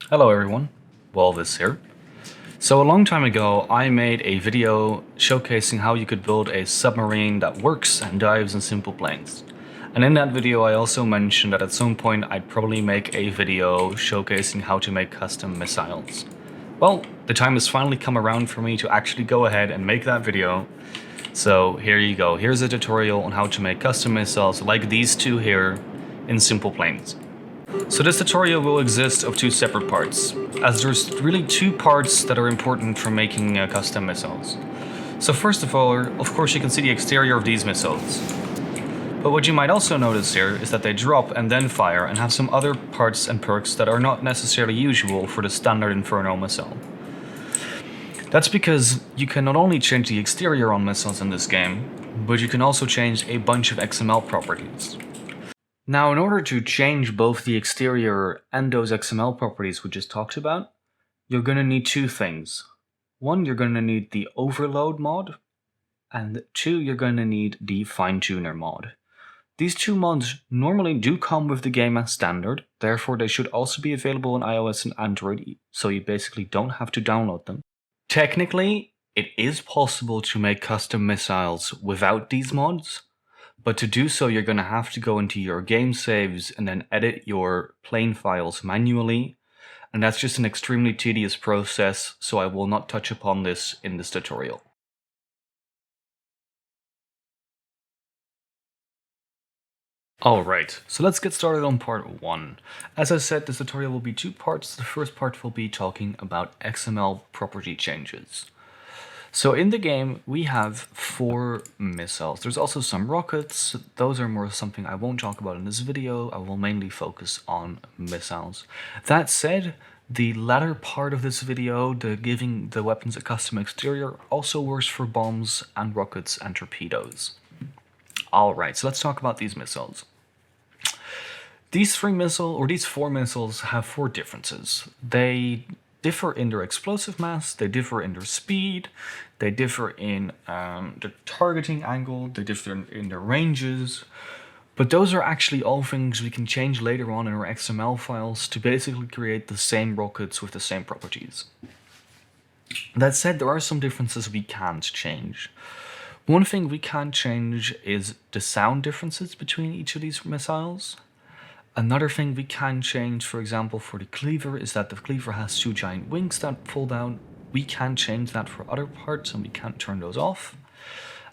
Hello everyone, Walvis here. So a long time ago I made a video showcasing how you could build a submarine that works and dives in simple planes. And in that video I also mentioned that at some point I'd probably make a video showcasing how to make custom missiles. Well, the time has finally come around for me to actually go ahead and make that video. So here you go, here's a tutorial on how to make custom missiles like these two here in SimplePlanes. So this tutorial will exist of two separate parts, as there's really two parts that are important for making custom missiles. So first of all, of course you can see the exterior of these missiles. But what you might also notice here is that they drop and then fire and have some other parts and perks that are not necessarily usual for the standard Inferno missile. That's because you can not only change the exterior on missiles in this game, but you can also change a bunch of XML properties. Now, in order to change both the exterior and those XML properties we just talked about, you're going to need two things. One, you're going to need the overload mod, and two, you're going to need the fine-tuner mod. These two mods normally do come with the game as standard, therefore they should also be available on iOS and Android, so you basically don't have to download them. Technically, it is possible to make custom missiles without these mods, but to do so, you're going to have to go into your game saves and then edit your plane files manually. And that's just an extremely tedious process, so I will not touch upon this in this tutorial. Alright, so let's get started on part 1. As I said, this tutorial will be two parts. The first part will be talking about XML property changes. So in the game, we have 4 missiles. There's also some rockets. Those are more something I won't talk about in this video. I will mainly focus on missiles. That said, the latter part of this video, the giving the weapons a custom exterior, also works for bombs and rockets and torpedoes. Alright, so let's talk about these missiles. These 4 missiles have 4 differences. They differ in their explosive mass, they differ in their speed, they differ in the targeting angle, they differ in their ranges, but those are actually all things we can change later on in our XML files to basically create the same rockets with the same properties. That said, there are some differences we can't change. One thing we can't change is the sound differences between each of these missiles. Another thing we can change, for example, for the cleaver, is that the cleaver has 2 giant wings that fall down. We can change that for other parts and we can't turn those off.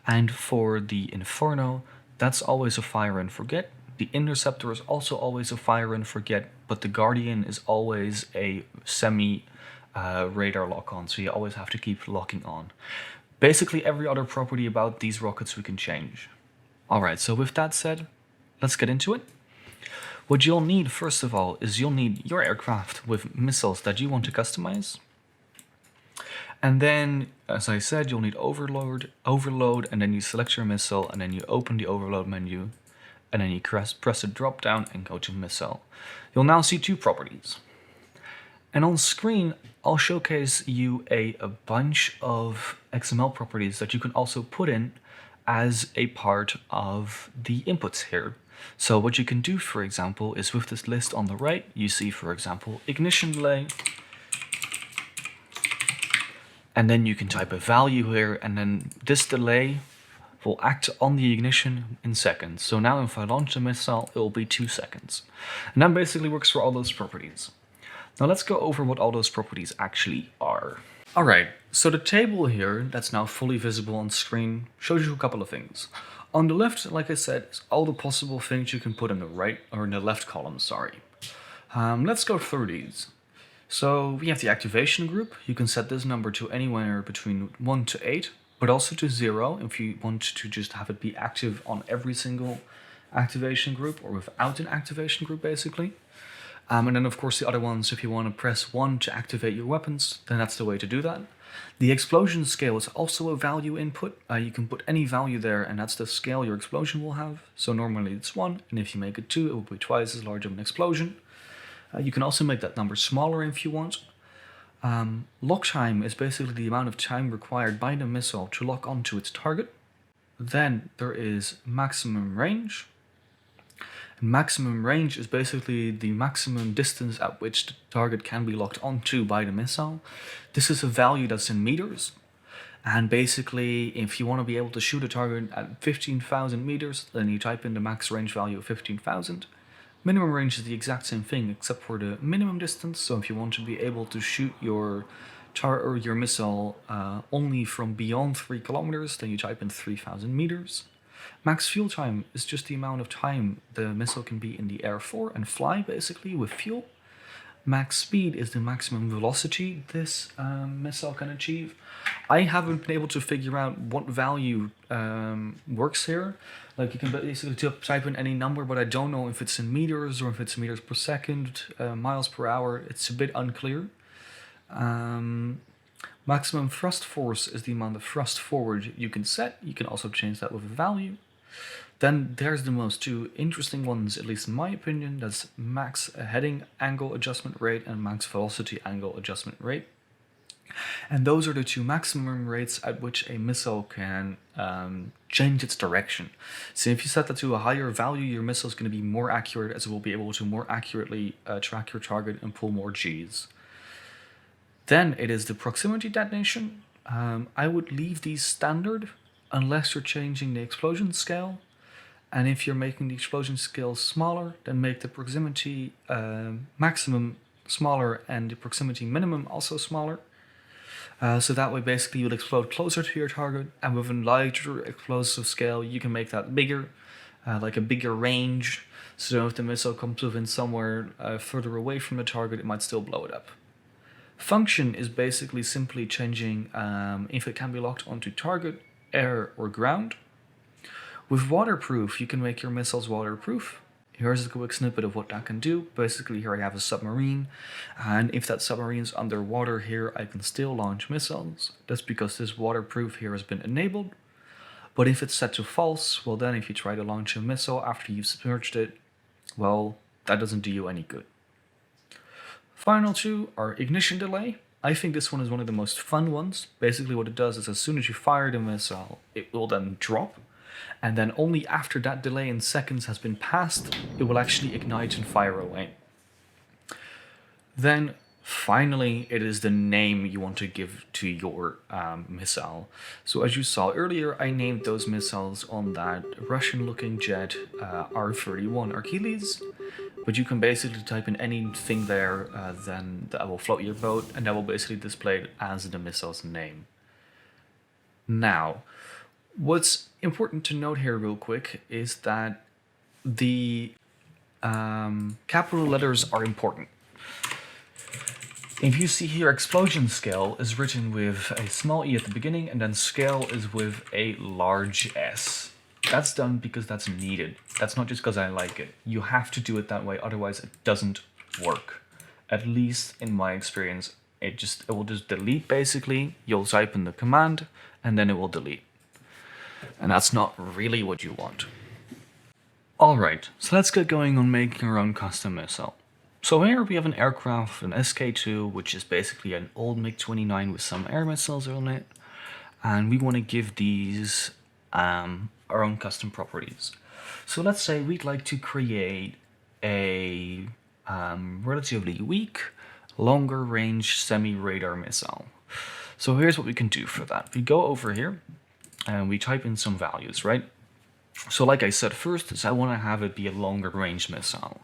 And for the Inferno, that's always a fire and forget. The Interceptor is also always a fire and forget, but the Guardian is always a semi-radar lock-on, so you always have to keep locking on. Basically every other property about these rockets we can change. Alright, so with that said, let's get into it. What you'll need, first of all, is you'll need your aircraft with missiles that you want to customize. And then, as I said, you'll need overload, and then you select your missile, and then you open the overload menu, and then you press the drop down and go to missile. You'll now see 2 properties. And on screen, I'll showcase you a bunch of XML properties that you can also put in as a part of the inputs here. So what you can do, for example, is with this list on the right, you see, for example, ignition delay. And then you can type a value here, and then this delay will act on the ignition in seconds. So now if I launch the missile, it will be 2 seconds. And that basically works for all those properties. Now let's go over what all those properties actually are. Alright, so the table here, that's now fully visible on screen, shows you a couple of things. On the left, like I said, is all the possible things you can put in the right, or in the left column, sorry. Let's go through these. So we have the activation group. You can set this number to anywhere between 1 to 8, but also to 0 if you want to just have it be active on every single activation group, or without an activation group, basically. And then of course the other ones, if you want to press 1 to activate your weapons, then that's the way to do that. The explosion scale is also a value input. You can put any value there, and that's the scale your explosion will have. So normally it's 1, and if you make it 2, it will be twice as large of an explosion. You can also make that number smaller if you want. Lock time is basically the amount of time required by the missile to lock onto its target. Then there is maximum range. Maximum range is basically the maximum distance at which the target can be locked onto by the missile. This is a value that's in meters. And basically, if you want to be able to shoot a target at 15,000 meters, then you type in the max range value of 15,000. Minimum range is the exact same thing, except for the minimum distance. So if you want to be able to shoot your your missile only from beyond 3 kilometers, then you type in 3,000 meters. Max fuel time is just the amount of time the missile can be in the air for and fly, basically, with fuel. Max speed is the maximum velocity this missile can achieve. I haven't been able to figure out what value works here. Like, you can basically type in any number, but I don't know if it's in meters or if it's meters per second, miles per hour. It's a bit unclear. Maximum thrust force is the amount of thrust forward you can set. You can also change that with a value. Then there's the most two interesting ones, at least in my opinion. That's max heading angle adjustment rate and max velocity angle adjustment rate. And those are the two maximum rates at which a missile can change its direction. So if you set that to a higher value, your missile is going to be more accurate, as it will be able to more accurately track your target and pull more Gs. Then it is the proximity detonation. I would leave these standard unless you're changing the explosion scale. And if you're making the explosion scale smaller, then make the proximity maximum smaller and the proximity minimum also smaller. So that way basically you'll explode closer to your target, and with a larger explosive scale you can make that bigger, like a bigger range. So if the missile comes within somewhere further away from the target, it might still blow it up. Function is basically simply changing if it can be locked onto target, air, or ground. With waterproof, you can make your missiles waterproof. Here's a quick snippet of what that can do. Basically, here I have a submarine, and if that submarine is underwater here, I can still launch missiles. That's because this waterproof here has been enabled. But if it's set to false, well then if you try to launch a missile after you've submerged it, well, that doesn't do you any good. Final two are ignition delay. I think this one is one of the most fun ones. Basically what it does is as soon as you fire the missile, it will then drop. And then only after that delay in seconds has been passed, it will actually ignite and fire away. Then finally, it is the name you want to give to your missile. So as you saw earlier, I named those missiles on that Russian-looking jet R-31 Achilles. But you can basically type in anything there, then that will float your boat, and that will basically display it as the missile's name. Now, what's important to note here real quick is that the capital letters are important. If you see here, explosion scale is written with a small e at the beginning, and then scale is with a large S. That's done because that's needed. That's not just because I like it. You have to do it that way, otherwise it doesn't work. At least in my experience, it will just delete basically. You'll type in the command, and then it will delete. And that's not really what you want. Alright, so let's get going on making our own custom missile. So here we have an aircraft, an SK-2, which is basically an old MiG-29 with some air missiles on it. And we want to give these our own custom properties. So let's say we'd like to create a relatively weak, longer range semi-radar missile. So here's what we can do for that. We go over here and we type in some values, right? So like I said first, is I want to have it be a longer range missile.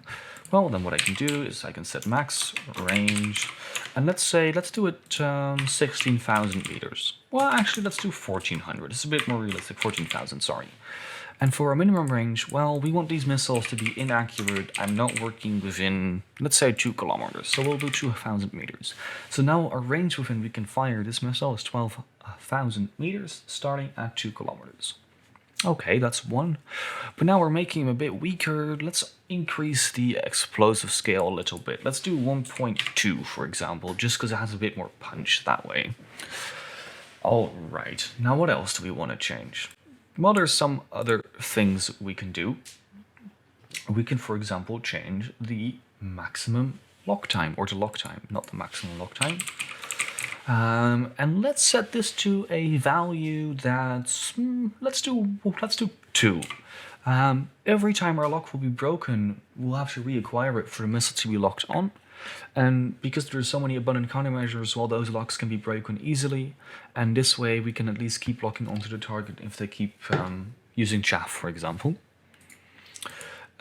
Well, then what I can do is I can set max range, and let's do it 16,000 meters. Well, actually, let's do 1,400. It's a bit more realistic, 14,000, sorry. And for our minimum range, well, we want these missiles to be inaccurate and not working within, let's say, 2 kilometers. So we'll do 2,000 meters. So now our range within we can fire this missile is 12,000 meters, starting at 2 kilometers. Okay, that's one. But now we're making him a bit weaker. Let's increase the explosive scale a little bit. Let's do 1.2, for example, just because it has a bit more punch that way. Alright, now what else do we want to change? Well, there's some other things we can do. We can, for example, change the maximum lock time, or the lock time, not the maximum lock time. And let's set this to a value that's, let's do 2. Every time our lock will be broken, we'll have to reacquire it for the missile to be locked on. And because there's so many abundant countermeasures, well, those locks can be broken easily. And this way we can at least keep locking onto the target if they keep using chaff, for example.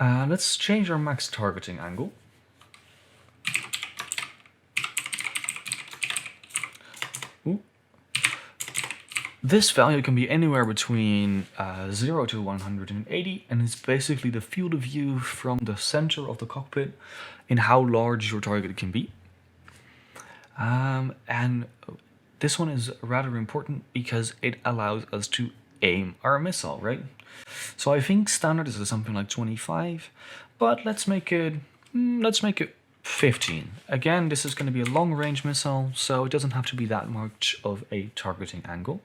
Let's change our max targeting angle. Ooh. This value can be anywhere between 0 to 180, and it's basically the field of view from the center of the cockpit in how large your target can be. And this one is rather important because it allows us to aim our missile, right? So I think standard is something like 25, but let's make it 15. Again, this is going to be a long-range missile, so it doesn't have to be that much of a targeting angle.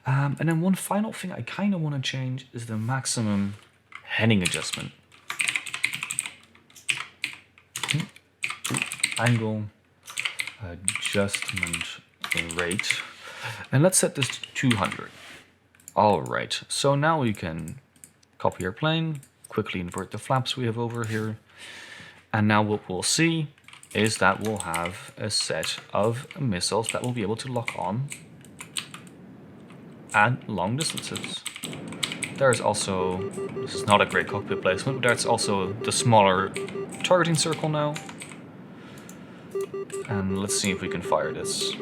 And then one final thing I kind of want to change is the maximum heading adjustment. Angle adjustment rate. And let's set this to 200. Alright, so now we can copy our plane, quickly invert the flaps we have over here. And now what we'll see is that we'll have a set of missiles that we'll be able to lock on at long distances. There's also, this is not a great cockpit placement, but that's also the smaller targeting circle now. And let's see if we can fire this.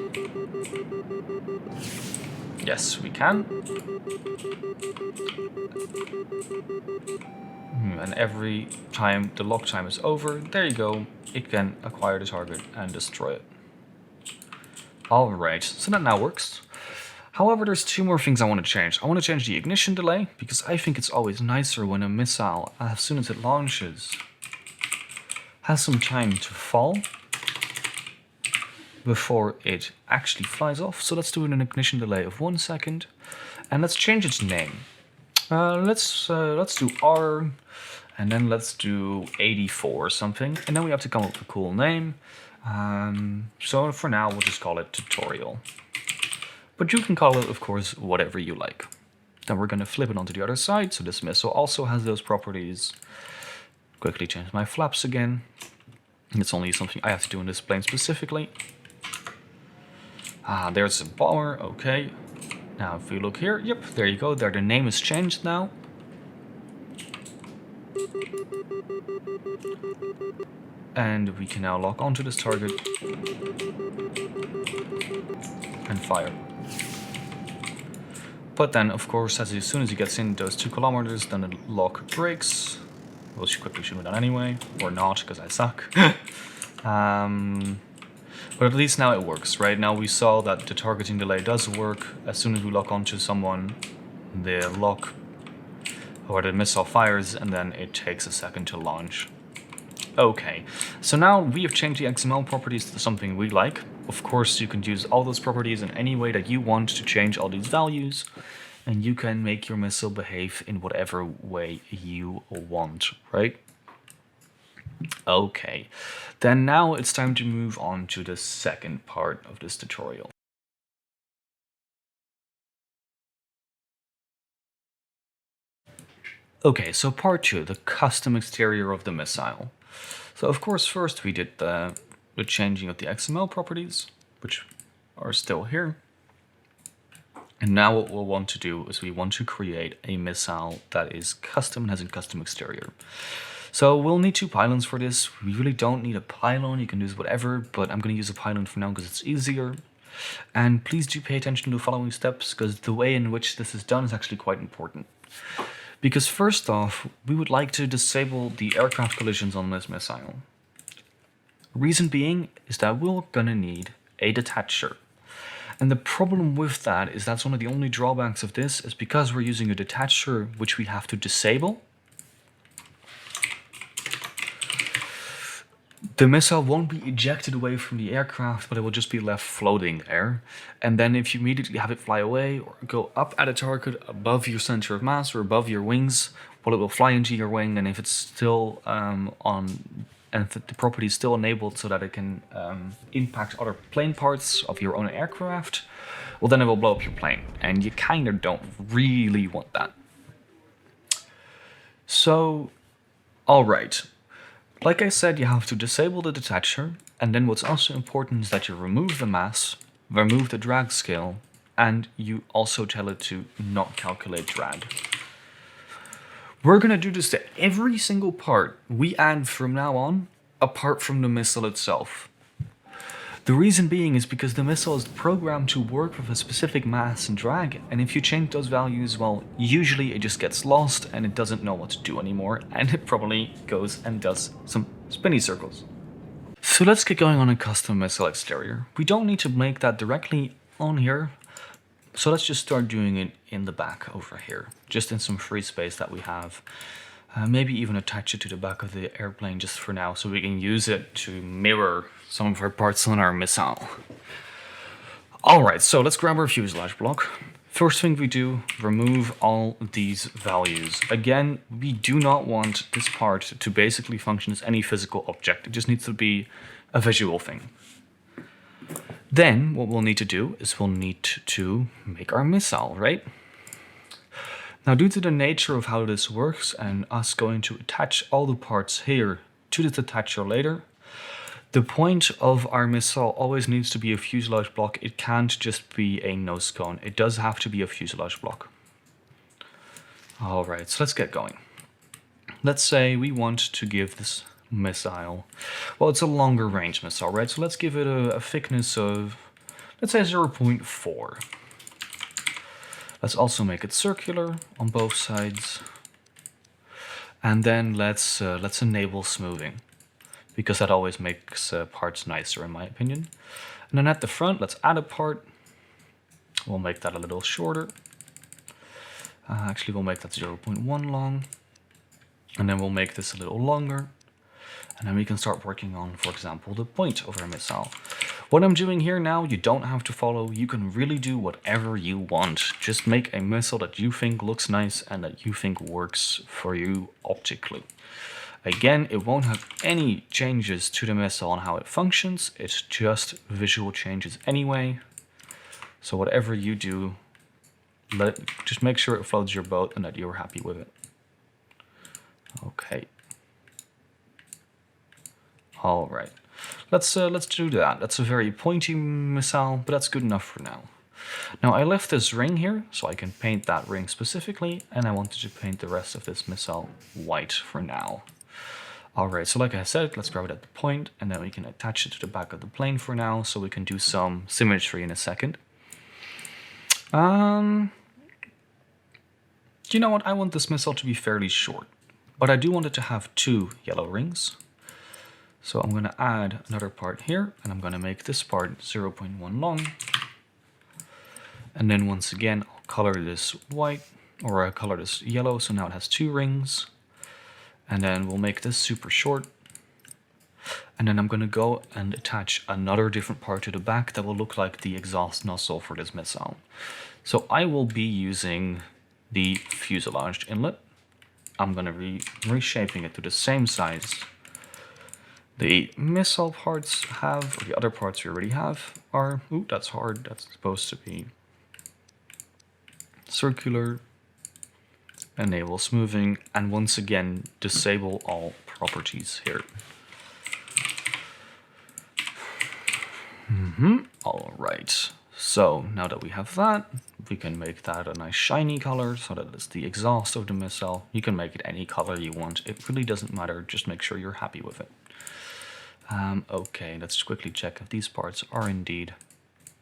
Yes, we can. And every time the lock time is over, there you go, it can acquire the target and destroy it. Alright, so that now works. However, there's two more things I want to change. I want to change the ignition delay, because I think it's always nicer when a missile, as soon as it launches, has some time to fall before it actually flies off. So let's do an ignition delay of 1 second, and let's change its name. Let's do R, and then let's do 84 or something, and then we have to come up with a cool name. So for now, we'll just call it tutorial. But you can call it, of course, whatever you like. Then we're going to flip it onto the other side, so this missile also has those properties. Quickly change my flaps again. It's only something I have to do in this plane specifically. There's a bomber, okay. Now if we look here, yep, there you go, there the name is changed now. And we can now lock onto this target and fire. But then, of course, as soon as he gets in those 2 kilometers, then the lock breaks. We'll quickly shoot it down anyway, or not, because I suck. But at least now it works, right? Now we saw that the targeting delay does work. As soon as we lock onto someone, the lock or the missile fires, and then it takes a second to launch. Okay, so now we have changed the XML properties to something we like. Of course, you can use all those properties in any way that you want to change all these values, and you can make your missile behave in whatever way you want, right? Okay, then now it's time to move on to the second part of this tutorial. Okay, so part 2, the custom exterior of the missile. So of course first we did the changing of the XML properties, which are still here. And now what we'll want to do is we want to create a missile that is custom and has a custom exterior. So we'll need 2 pylons for this. We really don't need a pylon, you can use whatever, but I'm going to use a pylon for now because it's easier. And please do pay attention to the following steps, because the way in which this is done is actually quite important. Because first off, we would like to disable the aircraft collisions on this missile. Reason being is that we're gonna need a detacher. And the problem with that is that's one of the only drawbacks of this is because we're using a detacher which we have to disable. The missile won't be ejected away from the aircraft, but it will just be left floating there. And then if you immediately have it fly away or go up at a target above your center of mass or above your wings, well, it will fly into your wing, and if it's still and if the property is still enabled so that it can impact other plane parts of your own aircraft, well, then it will blow up your plane, and you kind of don't really want that. So, alright. Like I said, you have to disable the detacher, and then what's also important is that you remove the mass, remove the drag scale, and you also tell it to not calculate drag. We're gonna do this to every single part we add from now on, apart from the missile itself. The reason being is because the missile is programmed to work with a specific mass and drag, and if you change those values, well, usually it just gets lost and it doesn't know what to do anymore, and it probably goes and does some spinny circles. So let's get going on a custom missile exterior. We don't need to make that directly on here, so let's just start doing it in the back over here, just in some free space that we have. Maybe even attach it to the back of the airplane just for now, so we can use it to mirror some of our parts on our missile. Alright, so let's grab our fuselage block. First thing we do, remove all these values. Again, we do not want this part to basically function as any physical object. It just needs to be a visual thing. Then, what we'll need to do is we'll need to make our missile, right? Now, due to the nature of how this works and us going to attach all the parts here to the detacher later, the point of our missile always needs to be a fuselage block. It can't just be a nose cone. It does have to be a fuselage block. Alright, so let's get going. Let's say we want to give this missile, well, it's a longer range missile, right? So let's give it a thickness of, let's say 0.4. Let's also make it circular on both sides. And then let's enable smoothing, because that always makes parts nicer in my opinion. And then at the front, let's add a part. We'll make that a little shorter. Actually, we'll make that 0.1 long. And then we'll make this a little longer. And then we can start working on, for example, the point of our missile. What I'm doing here now, you don't have to follow. You can really do whatever you want. Just make a missile that you think looks nice and that you think works for you optically. Again, it won't have any changes to the missile on how it functions. It's just visual changes anyway. So whatever you do, just make sure it floats your boat and that you're happy with it. Okay. All right. Let's do that. That's a very pointy missile, but that's good enough for now. Now I left this ring here, so I can paint that ring specifically, and I wanted to paint the rest of this missile white for now. Alright, so like I said, let's grab it at the point, and then we can attach it to the back of the plane for now, so we can do some symmetry in a second. You know what, I want this missile to be fairly short, but I do want it to have 2 yellow rings. So I'm going to add another part here, and I'm going to make this part 0.1 long. And then once again, I'll color this white, or I'll color this yellow, so now it has 2 rings. And then we'll make this super short. And then I'm going to go and attach another different part to the back that will look like the exhaust nozzle for this missile. So I will be using the fuselage inlet. I'm going to be reshaping it to the same size the missile parts have, or the other parts we already have are, ooh, that's hard, that's supposed to be circular, enable smoothing, and once again, disable all properties here. All right, so now that we have that, we can make that a nice shiny color so that it's the exhaust of the missile. You can make it any color you want. It really doesn't matter, just make sure you're happy with it. Okay, let's quickly check if these parts are indeed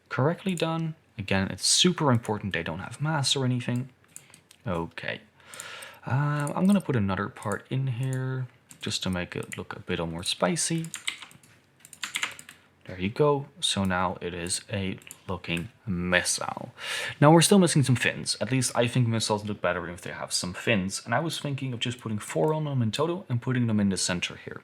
correctly done. Again, it's super important they don't have mass or anything. Okay. I'm going to put another part in here just to make it look a bit more spicy. There you go. So now it is a looking missile. Now we're still missing some fins. At least I think missiles look better if they have some fins. And I was thinking of just putting 4 on them in total and putting them in the center here.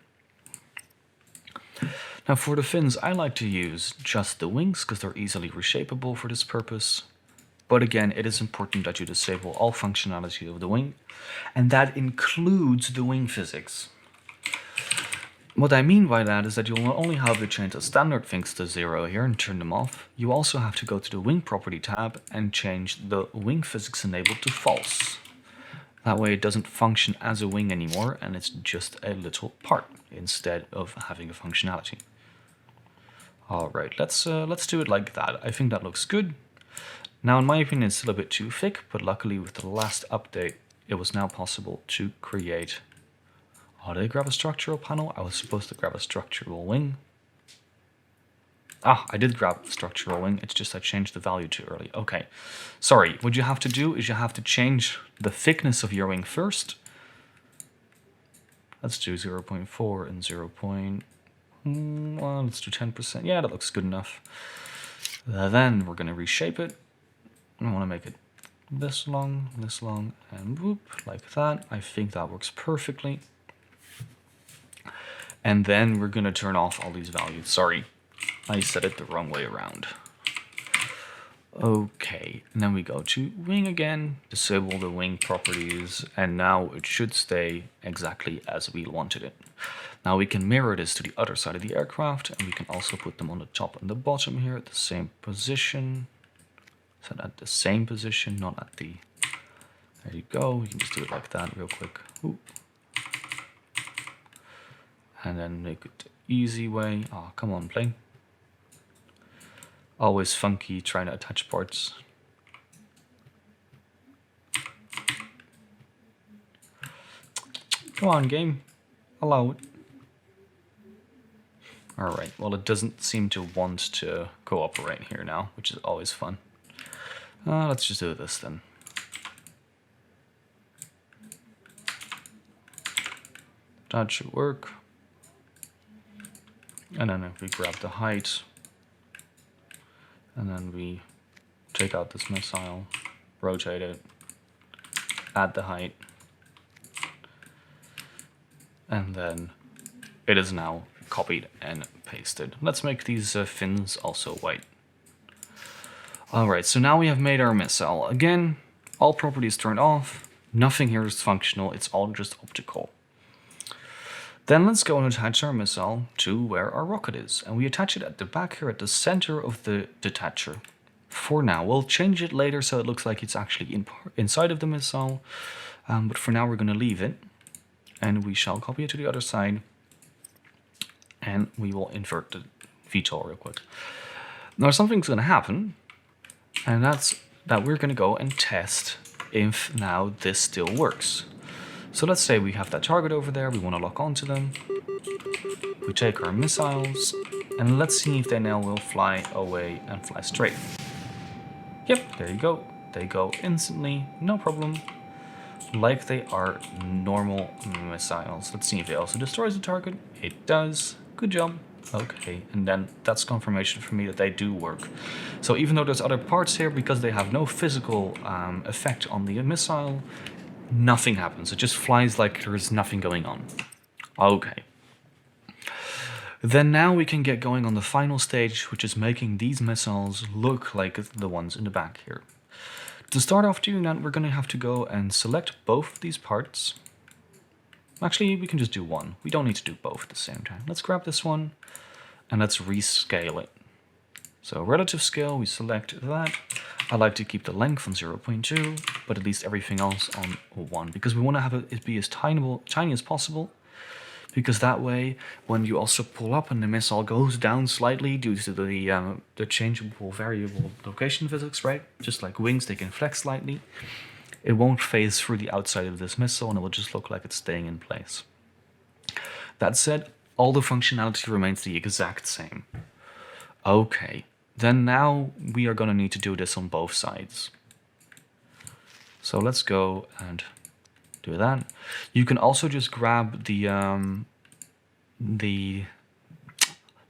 Now for the fins, I like to use just the wings because they're easily reshapeable for this purpose. But again, it is important that you disable all functionality of the wing, and that includes the wing physics. What I mean by that is that you'll not only have to change the standard things to 0 here and turn them off, you also have to go to the wing property tab and change the wing physics enabled to false. That way it doesn't function as a wing anymore, and it's just a little part instead of having a functionality. All right, let's do it like that. I think that looks good. Now, in my opinion, it's still a bit too thick, but luckily with the last update, it was now possible to create... Oh, did I grab a structural panel? I was supposed to grab a structural wing. Ah, I did grab a structural wing, it's just I changed the value too early. Okay, sorry, what you have to do is you have to change the thickness of your wing first. Let's do 0.4 and 0. Well, let's do 10%. Yeah, that looks good enough. Then we're going to reshape it. I want to make it this long, and whoop, like that. I think that works perfectly. And then we're going to turn off all these values. Sorry, I said it the wrong way around. Okay, and then we go to wing again, disable the wing properties, and now it should stay exactly as we wanted it. Now we can mirror this to the other side of the aircraft, and we can also put them on the top and the bottom here at the same position. So at the same position, not at the... There you go, you can just do it like that real quick. Ooh. And then make it the easy way. Oh, come on, plane. Always funky trying to attach parts. Come on, game. Allow it. Alright, well it doesn't seem to want to cooperate here now, which is always fun. Let's just do this then. That should work. And then if we grab the height, and then we take out this missile, rotate it, add the height, and then it is now copied and pasted. Let's make these fins also white. Alright, so now we have made our missile. Again, all properties turned off, nothing here is functional, it's all just optical. Then let's go and attach our missile to where our rocket is. And we attach it at the back here at the center of the detacher. For now, we'll change it later so it looks like it's actually inside of the missile. But for now we're going to leave it. And we shall copy it to the other side. And we will invert the VTOL real quick. Now something's going to happen. And that's that we're going to go and test if now this still works. So let's say we have that target over there, we want to lock onto them. We take our missiles, and let's see if they now will fly away and fly straight. Yep, there you go. They go instantly, no problem. Like they are normal missiles. Let's see if it also destroys the target. It does. Good job. Okay, and then that's confirmation for me that they do work. So even though there's other parts here, because they have no physical effect on the missile, nothing happens. It just flies like there is nothing going on. Okay. Then now we can get going on the final stage, which is making these missiles look like the ones in the back here. To start off doing that, we're going to have to go and select both of these parts. Actually, we can just do one. We don't need to do both at the same time. Let's grab this one, and let's rescale it. So relative scale, we select that. I like to keep the length on 0.2, but at least everything else on 1, because we want to have it be as tiny as possible, because that way, when you also pull up and the missile goes down slightly due to the changeable variable location physics, right? Just like wings, they can flex slightly. It won't phase through the outside of this missile, and it will just look like it's staying in place. That said, all the functionality remains the exact same. Okay. Then now we are going to need to do this on both sides. So let's go and do that. You can also just grab the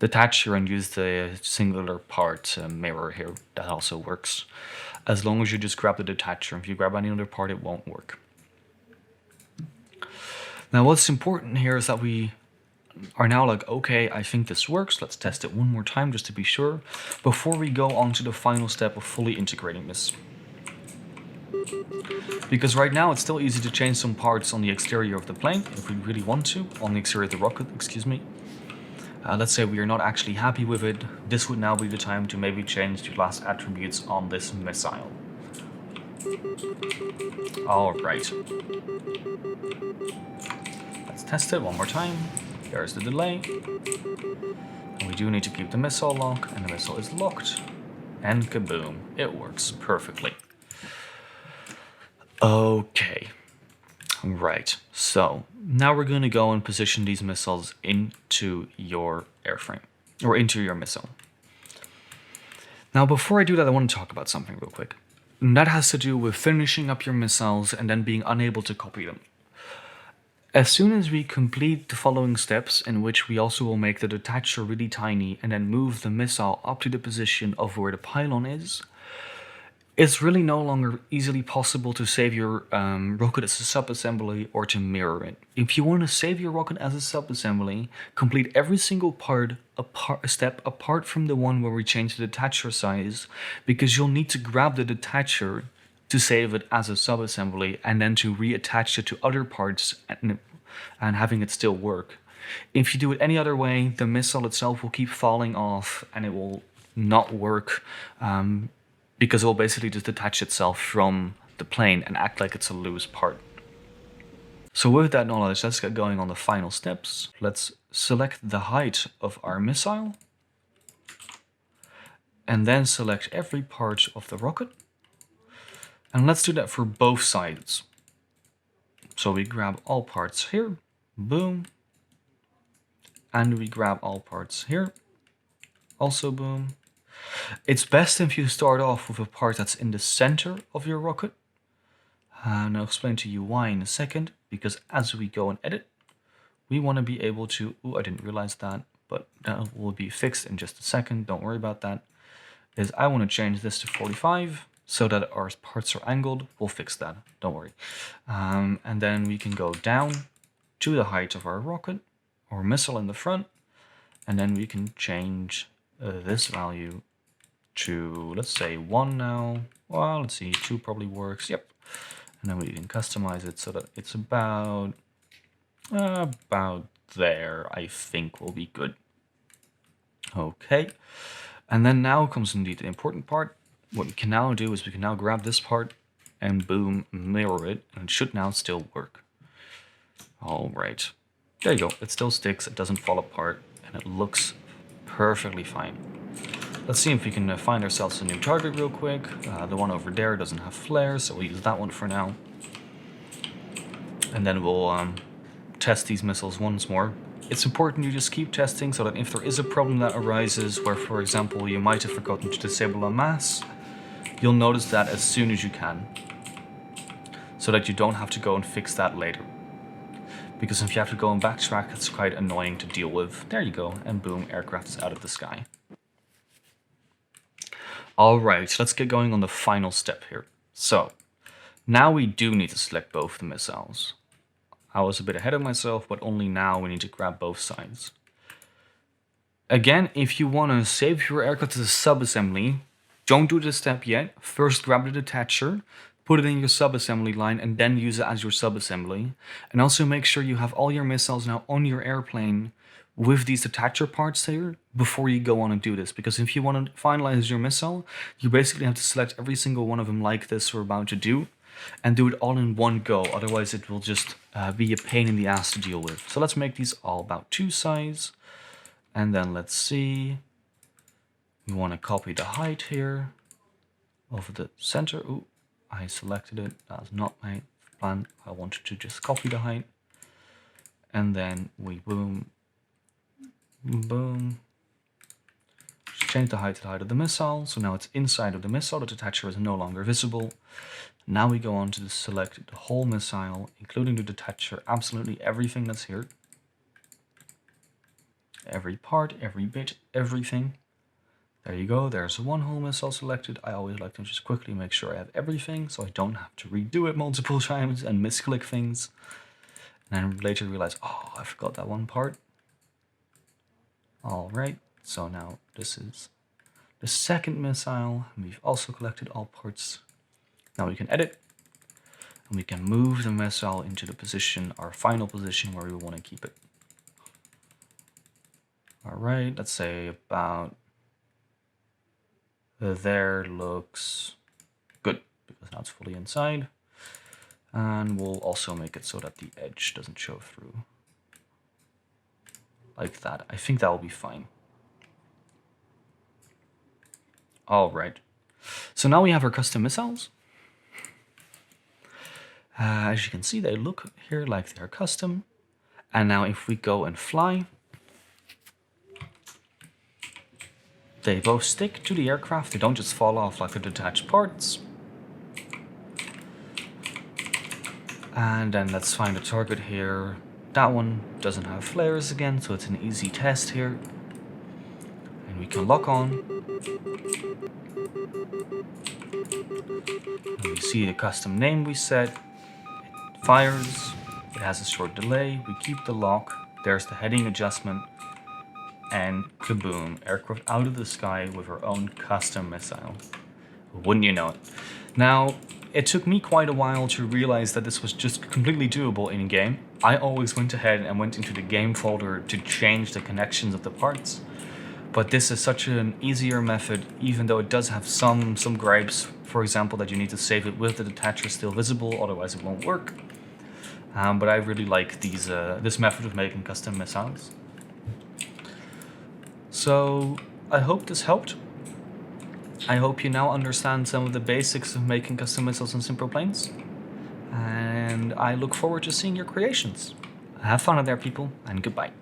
detacher and use the singular part mirror here. That also works. As long as you just grab the detacher. If you grab any other part, it won't work. Now what's important here is that we are now like, okay, I think this works. Let's test it one more time just to be sure, before we go on to the final step of fully integrating this. Because right now it's still easy to change some parts on the exterior of the plane, if we really want to, on the exterior of the rocket, excuse me. Let's say we are not actually happy with it. This would now be the time to maybe change the last attributes on this missile. All right. Let's test it one more time. There's the delay. And we do need to keep the missile lock, and the missile is locked. And kaboom, it works perfectly. Okay. Right, so now we're going to go and position these missiles into your airframe, or into your missile. Now, before I do that, I want to talk about something real quick. And that has to do with finishing up your missiles and then being unable to copy them. As soon as we complete the following steps, in which we also will make the detacher really tiny and then move the missile up to the position of where the pylon is, it's really no longer easily possible to save your rocket as a subassembly or to mirror it. If you want to save your rocket as a subassembly, complete every single part a step apart from the one where we change the detacher size, because you'll need to grab the detacher to save it as a subassembly and then to reattach it to other parts and having it still work. If you do it any other way, the missile itself will keep falling off and it will not work. Because it will basically just detach itself from the plane and act like it's a loose part. So with that knowledge, let's get going on the final steps. Let's select the height of our missile. And then select every part of the rocket. And let's do that for both sides. So we grab all parts here, boom. And we grab all parts here, also boom. It's best if you start off with a part that's in the center of your rocket. And I'll explain to you why in a second, because as we go and edit, we want to be able to, I didn't realize that, but that will be fixed in just a second, don't worry about that, is I want to change this to 45 so that our parts are angled. We'll fix that, don't worry. And then we can go down to the height of our rocket or missile in the front, and then we can change this value to, let's say 1 now. Well, let's see, 2 probably works. Yep. And then we can customize it so that it's about there, I think will be good. Okay. And then now comes indeed the important part. What we can now do is we can now grab this part and boom, mirror it, and it should now still work. All right. There you go. It still sticks, it doesn't fall apart, and it looks perfectly fine. Let's see if we can find ourselves a new target real quick. The one over there doesn't have flares, so we'll use that one for now. And then we'll test these missiles once more. It's important you just keep testing so that if there is a problem that arises where, for example, you might have forgotten to disable a mass, you'll notice that as soon as you can, so that you don't have to go and fix that later. Because if you have to go and backtrack, it's quite annoying to deal with. There you go, and boom, aircraft is out of the sky. Alright, let's get going on the final step here. So, now we do need to select both the missiles. I was a bit ahead of myself, but only now we need to grab both sides. Again, if you want to save your aircraft as a subassembly, don't do this step yet. First grab the detacher, put it in your subassembly line, and then use it as your subassembly. And also make sure you have all your missiles now on your airplane with these detacher parts here before you go on and do this. Because if you want to finalize your missile, you basically have to select every single one of them like this we're about to do, and do it all in one go. Otherwise it will just be a pain in the ass to deal with. So let's make these all about 2 size. And then let's see. We want to copy the height here over the center. Ooh, I selected it. That's not my plan. I wanted to just copy the height. And then we boom, boom. Just change the height to the height of the missile. So now it's inside of the missile. The detacher is no longer visible. Now we go on to select the whole missile, including the detacher, absolutely everything that's here. Every part, every bit, everything. There you go, there's one whole missile selected. I always like to just quickly make sure I have everything so I don't have to redo it multiple times and misclick things. And then later realize, oh, I forgot that one part. Alright, so now this is the second missile. And we've also collected all parts. Now we can edit. And we can move the missile into the position, our final position where we want to keep it. Alright, let's say about there looks good, because now it's fully inside. And we'll also make it so that the edge doesn't show through. Like that. I think that will be fine. Alright. So now we have our custom missiles. As you can see, they look here like they're custom. And now if we go and fly, they both stick to the aircraft. They don't just fall off like the detached parts. And then let's find a target here. That one doesn't have flares again, so it's an easy test here. And we can lock on. And we see the custom name we set. It fires. It has a short delay. We keep the lock. There's the heading adjustment. And kaboom, aircraft out of the sky with our own custom missile. Wouldn't you know it? Now, it took me quite a while to realize that this was just completely doable in game. I always went ahead and went into the game folder to change the connections of the parts. But this is such an easier method, even though it does have some gripes. For example, that you need to save it with the detacher still visible, otherwise it won't work. But I really like this method of making custom missiles. So I hope this helped. I hope you now understand some of the basics of making custom missiles in SimplePlanes. And I look forward to seeing your creations. Have fun out there, people, and goodbye.